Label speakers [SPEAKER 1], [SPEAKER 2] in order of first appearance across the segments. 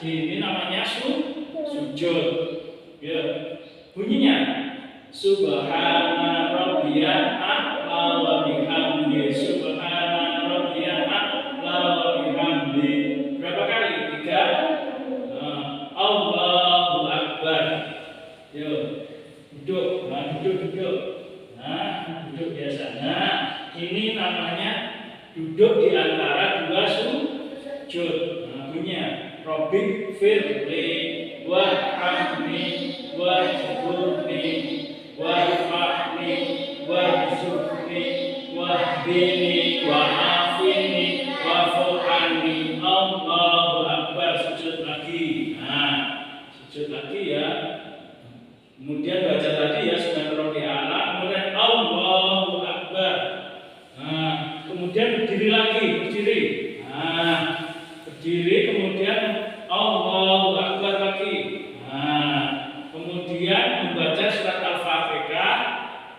[SPEAKER 1] Ini namanya sujud. Ya. Bunyinya Subhana rabbiyal a'la wa bihamdi. Subhana rabbiyal a'la wa bihamdi. Berapa kali? 3. Allahu akbar. Yuk, duduk. Duduk. Duduk biasa. Ini namanya duduk di antara dua sujud. Bunyinya Rabbik firli warhamni wajburni warfa'ni warzuqni wahdini wa'afini wa'fu'ani. Allahu akbar. Sujud lagi. Sujud lagi ya. Kemudian baca tadi ya Subhana rabbiyal a'la, kemudian Allahu akbar. Kemudian berdiri lagi, berdiri. Berdiri kemudian Allahu akbar lagi. Kemudian membaca surat Al-Fatihah,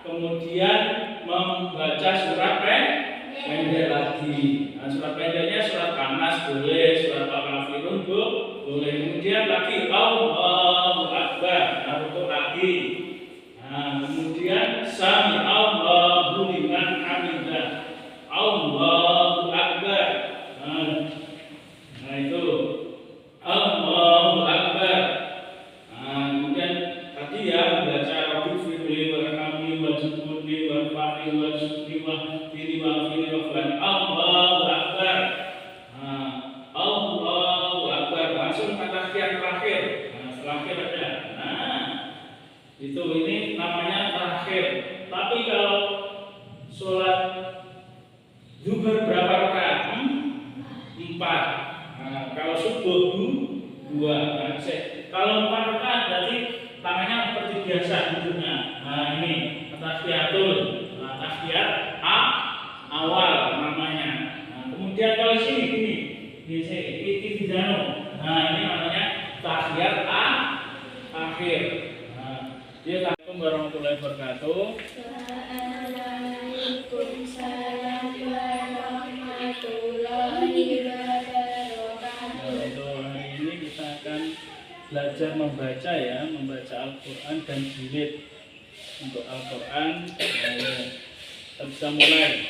[SPEAKER 1] kemudian membaca surat pendek lagi. Surat pendeknya surat Anas boleh, surat Al-Kafirun boleh. Kemudian lagi Allahu akbar, untuk lagi. Kemudian sami Allahu liman hamidah. Allahu akbar. Itu Allahu akbar. Kemudian tadi ya membaca Rabbi firli warhamni wajburni warfa'ni warzuqni wahdini wa'afini wa'fani. Allahu akbar. Allahu akbar. Langsung kata terakhir. Terakhir ada. Ini namanya terakhir. Tapi kalau sholat zuhur berapa rakaat? 4. Kalau subuh 2. Kalau 4 rakaat berarti tangannya seperti biasa duduknya. Ini tahiyatul. Tahiyat awal namanya. Kemudian kalau sini ini ini namanya tahiyat akhir. Assalamualaikum warahmatullahi wabarakatuh.
[SPEAKER 2] Waalaikumsalam warahmatullahi wabarakatuh.
[SPEAKER 1] Untuk hari ini kita akan belajar membaca ya, membaca Al-Quran dan jilid. Untuk Al-Quran kita bisa mulai.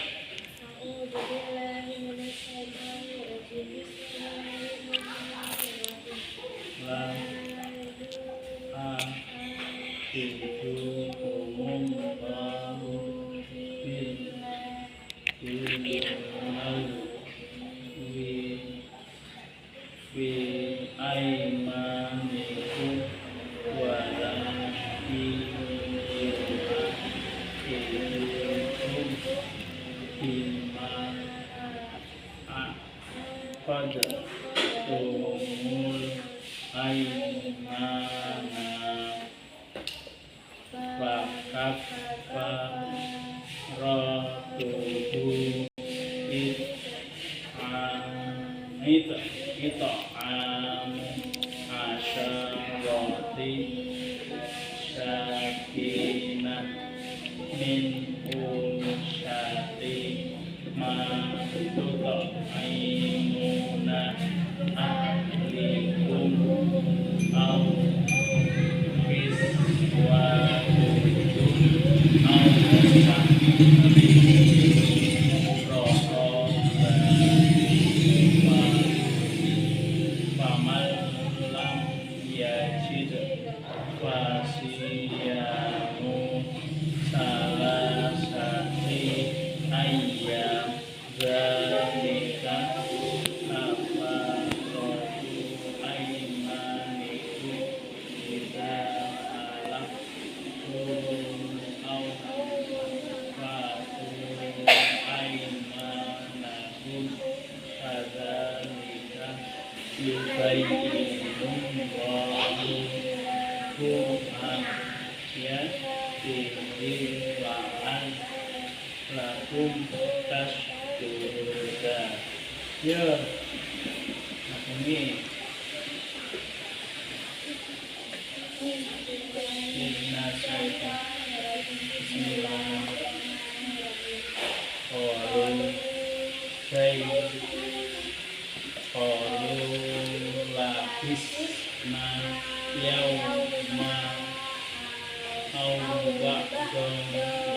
[SPEAKER 1] au ba'dal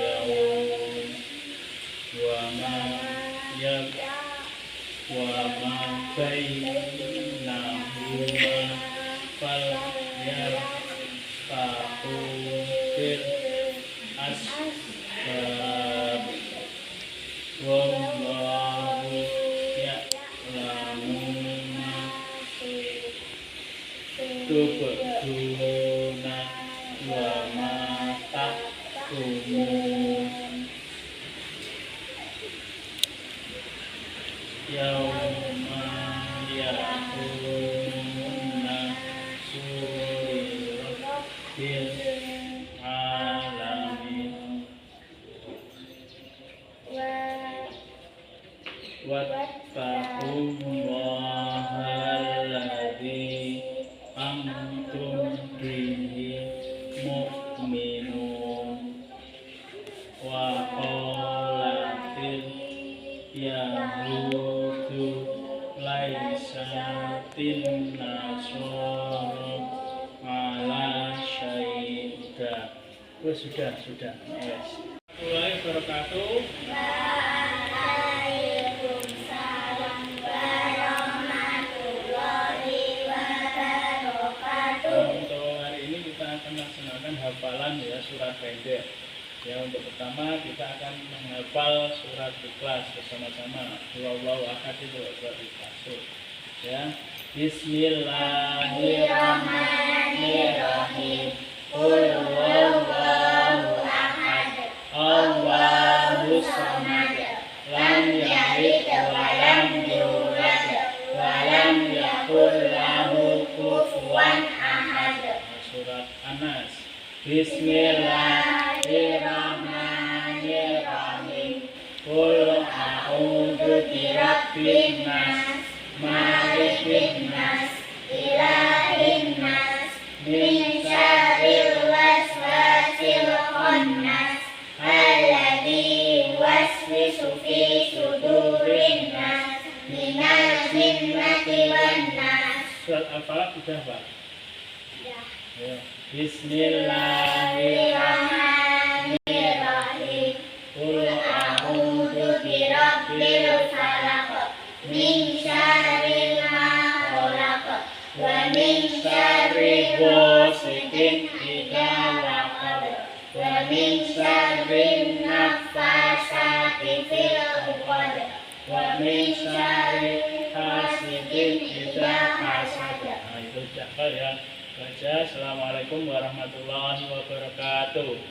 [SPEAKER 1] yaum wa ma yak wa ma bainahuma fal yarfa'u fil asbab wallahu ya'lamu ma tubduna wa ma taktumun yauma yakununa suril bil alamin wattaqullaha alladzi antum bihi mu'minun wa qalatil yahudu laisatin nasara ala syai'da. Oh, sudah. Yes. Mulai wabarakatuh.
[SPEAKER 2] Waalaikumsalam warahmatullahi wabarakatuh.
[SPEAKER 1] Untuk hari ini kita akan melaksanakan hafalan ya surat pendek. Ya, untuk pertama kita akan menghafal surat Ikhlas bersama-sama. Wallahu ahad itu surat Ikhlas. Ya. Bismillahirrahmanirrahim. Qul huwallahu ahad. Allahus samad. Lam yalid wa lam yulad wa lam yakul lahu kufuwan ahad. Surat An-Nas. Bismillahirrahmanirrahim. Qul a'udzu birabbin nas, malikin nas, ilahin nas, min syarril waswasil khannas, alladzi yuwaswisu fi sudurin nas, minal jinnati wan nas. Surat Al-Falaq sudah, Pak? Ya. Bismillahirrahmanirrahim. Qul a'udzu birabbil falaq, min syarri ma khalaq, wa min syarri ghasiqin idza waqab, wa min syarri naffasati fil 'uqad, wa min syarri hasidin idza hasad. Nah, itu sudah ya. Baca. Assalamualaikum warahmatullahi wabarakatuh.